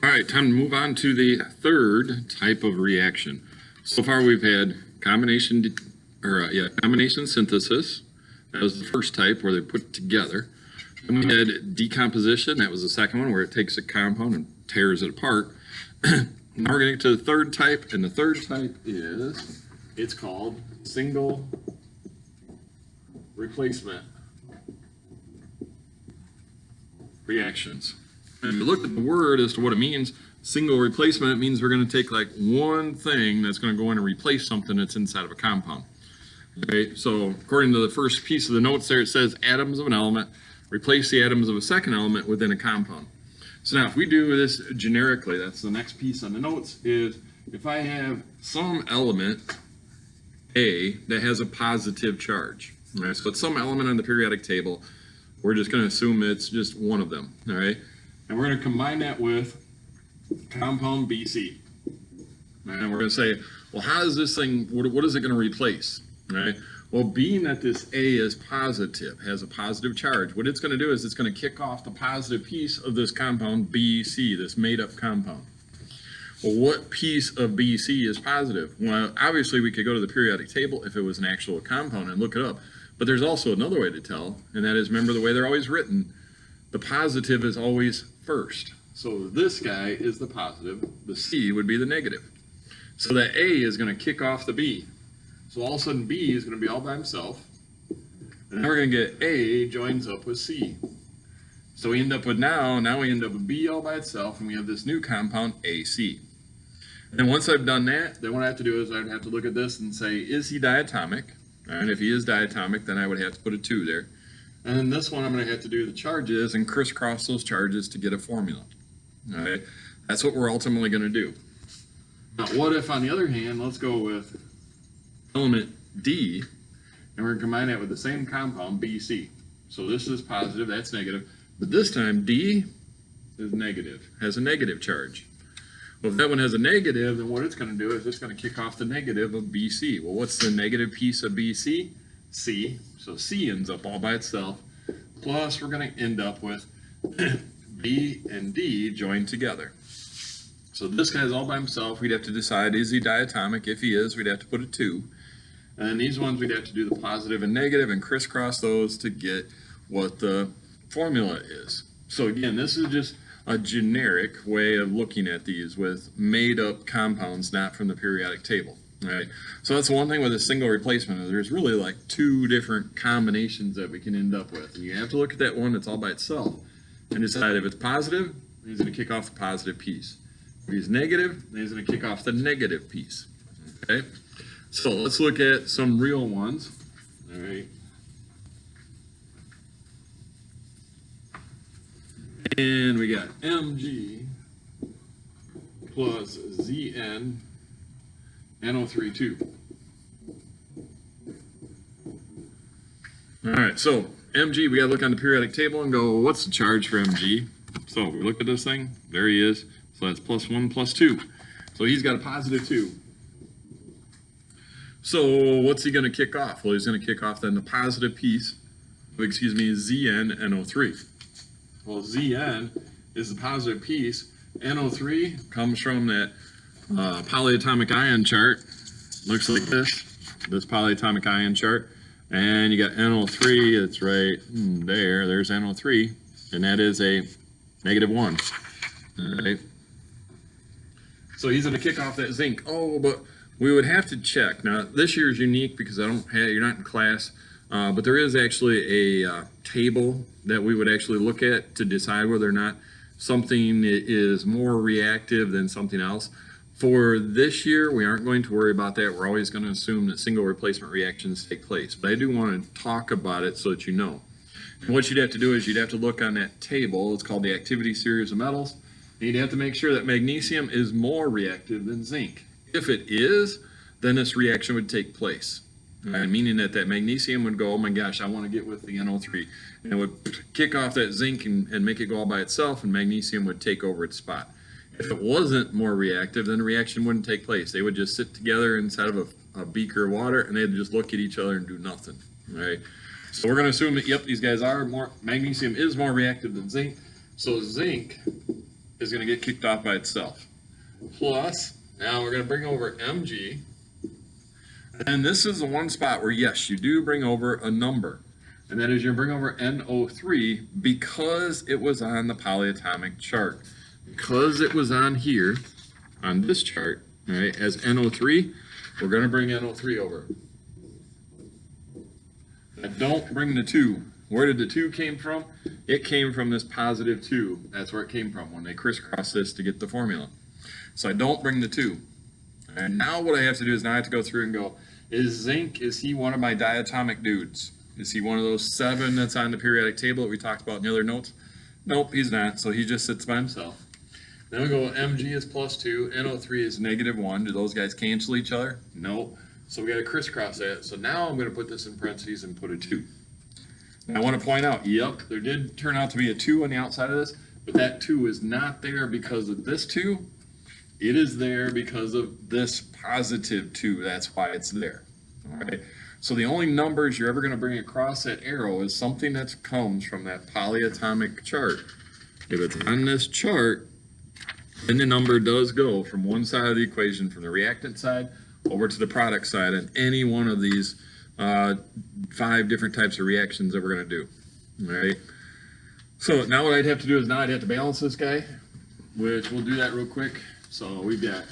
All right, time to move on to the third type of reaction. So far we've had combination synthesis. That was the first type where they put together. Then we had decomposition. That was the second one where it takes a compound and tears it apart. Now we're going to get to the third type, and the third type it's called single replacement reactions. And if you look at the word as to what it means, single replacement, it means we're going to take like one thing that's going to go in and replace something that's inside of a compound. Okay, so according to the first piece of the notes there, it says atoms of an element replace the atoms of a second element within a compound. So now if we do this generically, that's the next piece on the notes, is if I have some element A that has a positive charge, right? So it's some element on the periodic table, we're just going to assume it's just one of them, all right? And we're going to combine that with compound BC. And we're going to say, well, how is this thing, what is it going to replace, right? Well, being that this A is positive, has a positive charge, what it's going to do is it's going to kick off the positive piece of this compound BC, this made-up compound. Well, what piece of BC is positive? Well, obviously we could go to the periodic table if it was an actual compound and look it up. But there's also another way to tell, and that is, remember the way they're always written, the positive is always first. So this guy is the positive, the C would be the negative. So that A is going to kick off the B. So all of a sudden B is going to be all by himself. And now we're going to get A joins up with C. So we end up with now we end up with B all by itself, and we have this new compound AC. And once I've done that, then what I have to do is I'd have to look at this and say, is he diatomic? And if he is diatomic, then I would have to put a 2 there. And then this one, I'm going to have to do the charges and crisscross those charges to get a formula. All right? That's what we're ultimately going to do. Now, what if, on the other hand, let's go with element D, and we're going to combine that with the same compound, BC. So this is positive, that's negative. But this time, D is negative, has a negative charge. Well, if that one has a negative, then what it's going to do is it's going to kick off the negative of BC. Well, what's the negative piece of BC? C. So C ends up all by itself. Plus, we're going to end up with B and D joined together. So this guy's all by himself. We'd have to decide, is he diatomic? If he is, we'd have to put a 2. And these ones, we'd have to do the positive and negative and crisscross those to get what the formula is. So again, this is just a generic way of looking at these with made-up compounds, not from the periodic table. Right? So that's one thing with a single replacement. There's really like 2 different combinations that we can end up with. And you have to look at that one that's all by itself and decide if it's positive, he's going to kick off the positive piece. If he's negative, then he's going to kick off the negative piece. Okay? So let's look at some real ones. All right. And we got Mg plus Zn NO3 2. All right, so Mg, we got to look on the periodic table and go, what's the charge for Mg? So we look at this thing, there he is. So that's +1 + 2. So he's got a positive 2. So what's he going to kick off? Well, he's going to kick off then the positive piece of, Zn NO3. Well, Zn is the positive piece. NO3 comes from that polyatomic ion chart. Looks like this polyatomic ion chart. And you got NO3, it's right there. There's NO3, and that is a -1. All right. So he's going to kick off that zinc. Oh, but we would have to check. Now, this year is unique because you're not in class, but there is actually a table that we would actually look at to decide whether or not something is more reactive than something else. For this year, we aren't going to worry about that. We're always going to assume that single replacement reactions take place. But I do want to talk about it so that you know. And what you'd have to do is you'd have to look on that table. It's called the activity series of metals. And you'd have to make sure that magnesium is more reactive than zinc. If it is, then this reaction would take place. Right? Meaning that magnesium would go, oh my gosh, I want to get with the NO3. And it would kick off that zinc and make it go all by itself, and magnesium would take over its spot. If it wasn't more reactive, then the reaction wouldn't take place. They would just sit together inside of a beaker of water, and they'd just look at each other and do nothing. Right? So we're going to assume that, yep, these guys are more, magnesium is more reactive than zinc. So zinc is going to get kicked off by itself. Plus, now we're going to bring over Mg. And this is the one spot where, yes, you do bring over a number. And that is you bring over NO3 because it was on the polyatomic chart. Because it was on here, on this chart, right, as NO3, we're going to bring NO3 over. Now don't bring the 2. Where did the 2 came from? It came from this positive 2. That's where it came from when they crisscrossed this to get the formula. So I don't bring the 2. And now what I have to do is now I have to go through and go, is zinc, is he one of my diatomic dudes? Is he one of those 7 that's on the periodic table that we talked about in the other notes? Nope, he's not, so he just sits by himself. Then we go, Mg is +2, NO3 is -1. Do those guys cancel each other? No. So we got to crisscross that. So now I'm going to put this in parentheses and put a 2. Now I want to point out, yep, there did turn out to be a 2 on the outside of this, but that 2 is not there because of this 2. It is there because of this positive 2. That's why it's there. All right. So the only numbers you're ever going to bring across that arrow is something that comes from that polyatomic chart. If it's on this chart, then the number does go from one side of the equation, from the reactant side over to the product side, in any one of these 5 different types of reactions that we're going to do. All right. So now what I'd have to do is now I'd have to balance this guy, which we'll do that real quick. So we've got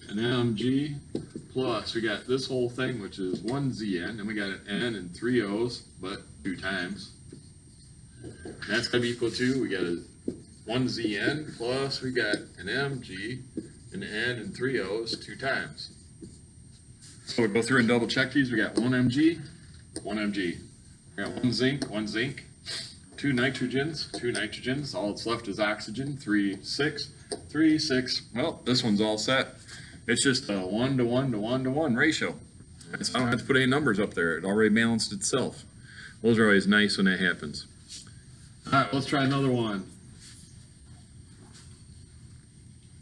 an Mg plus we got this whole thing, which is 1 Zn, and we got an N and 3 O's, but 2 times. That's going to be equal to, we got a 1 Zn plus we got an Mg, an N and 3 O's 2 times. So we'll go through and double check these. We got 1 Mg, 1 Mg. We got 1 zinc, 1 zinc, 2 nitrogens, 2 nitrogens. All that's left is oxygen, 3, 6, 3, 6. Well, this one's all set. It's just a 1 to 1 to 1 to 1 ratio. So I don't have to put any numbers up there. It already balanced itself. Those are always nice when that happens. All right, let's try another one.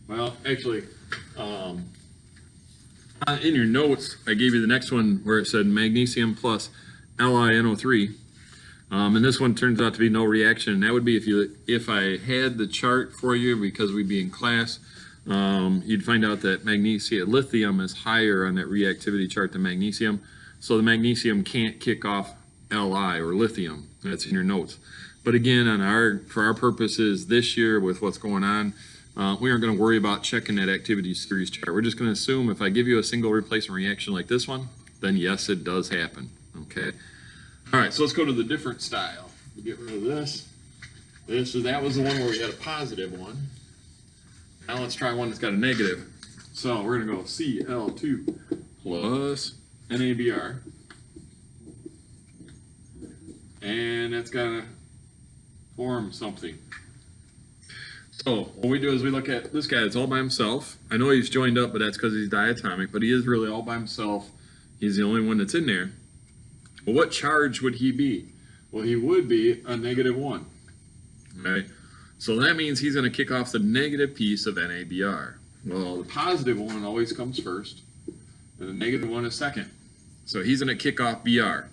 Well, actually, in your notes, I gave you the next one where it said magnesium plus LiNO3. And this one turns out to be no reaction. And that would be if I had the chart for you, because we'd be in class, you'd find out that lithium is higher on that reactivity chart than magnesium. So the magnesium can't kick off Li or lithium. That's in your notes. But again, for our purposes this year with what's going on, we aren't going to worry about checking that activity series chart. We're just going to assume if I give you a single replacement reaction like this one, then yes, it does happen. Okay. All right, so let's go to the different style. We get rid of this. So that was the one where we had a positive one. Now let's try one that's got a negative. So we're going to go Cl2 plus NaBr. And that's going to form something. So what we do is we look at this guy. It's all by himself. I know he's joined up, but that's because he's diatomic, but he is really all by himself. He's the only one that's in there. Well, what charge would he be? Well, he would be a -1. Okay? So that means he's going to kick off the negative piece of NaBr. Well, the positive one always comes first, and the negative one is second. So he's going to kick off Br.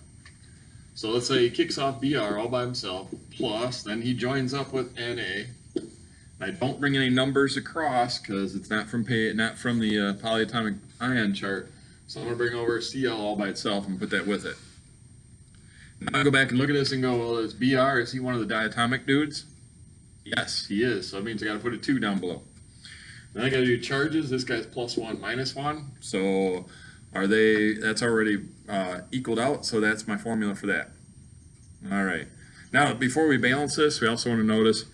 So let's say he kicks off Br all by himself, plus, then he joins up with Na. I don't bring any numbers across because it's not from the polyatomic ion chart. So I'm going to bring over Cl all by itself and put that with it. Now I go back and look at this and go, well, is Br, is he one of the diatomic dudes? Yes, he is. So that means I got to put a 2 down below. Then I got to do charges. This guy's +1, -1. So that's already equaled out. So that's my formula for that. All right. Now, before we balance this, we also want to notice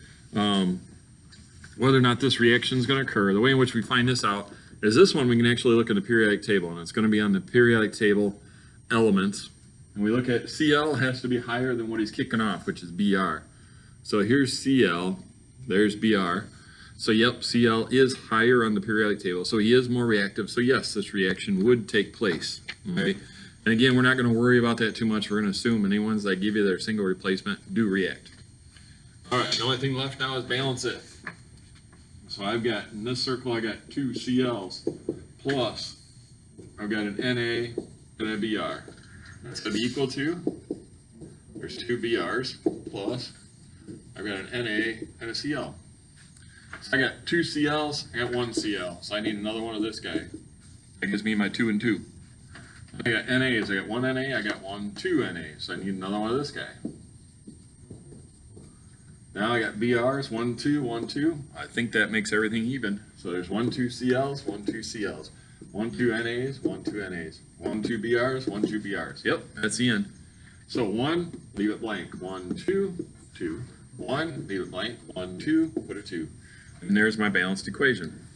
whether or not this reaction is going to occur. The way in which we find this out is this one we can actually look at the periodic table, and it's going to be on the periodic table elements. And we look at Cl has to be higher than what he's kicking off, which is Br. So here's Cl, there's Br. So yep, Cl is higher on the periodic table, so he is more reactive. So yes, this reaction would take place. Okay? And again, we're not going to worry about that too much. We're going to assume any ones that give you their single replacement do react. All right, the only thing left now is balance it. So I've got, in this circle, I got 2 Cl's plus I've got an Na and a Br. That's going to be equal to, there's 2 Brs plus I've got an Na and a Cl. So I got 2 CLs, I got 1 CL, so I need another one of this guy. That gives me my 2 and 2. I got NAs, I got 1 NA, I got 2 NAs, so I need another one of this guy. Now I got BRs, 1, 2, 1, 2. I think that makes everything even. So there's 1, 2 CLs, 1, 2 CLs, 1, 2 NAs, 1, 2 NAs, 1, 2 BRs, 1, 2 BRs. Yep, that's the end. So 1, leave it blank. 1, 2, 2. 1, leave it blank. 1, 2, put a 2. And there's my balanced equation.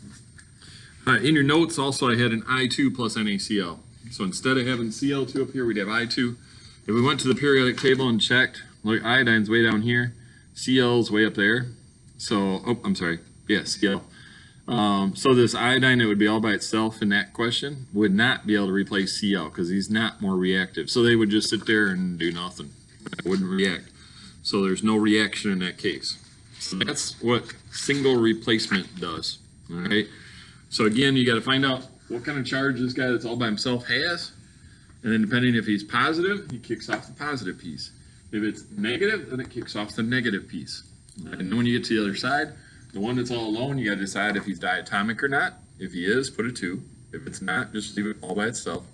In your notes also I had an I2 plus NaCl. So instead of having Cl2 up here, we'd have I2. If we went to the periodic table and checked, look, iodine's way down here. Cl's way up there. So, oh, I'm sorry. Yeah, Cl. So this iodine that would be all by itself in that question would not be able to replace Cl because he's not more reactive. So they would just sit there and do nothing. It wouldn't react. So there's no reaction in that case. So that's what single replacement does. All right. So again, you got to find out what kind of charge this guy that's all by himself has. And then depending if he's positive, he kicks off the positive piece. If it's negative, then it kicks off the negative piece. And then when you get to the other side, the one that's all alone, you got to decide if he's diatomic or not. If he is, put a 2. If it's not, just leave it all by itself.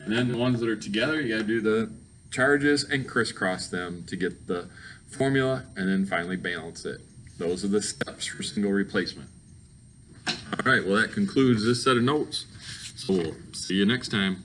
And then the ones that are together, you got to do the charges and crisscross them to get the formula and then finally balance it. Those are the steps for single replacement. All right, well, that concludes this set of notes. So we'll see you next time.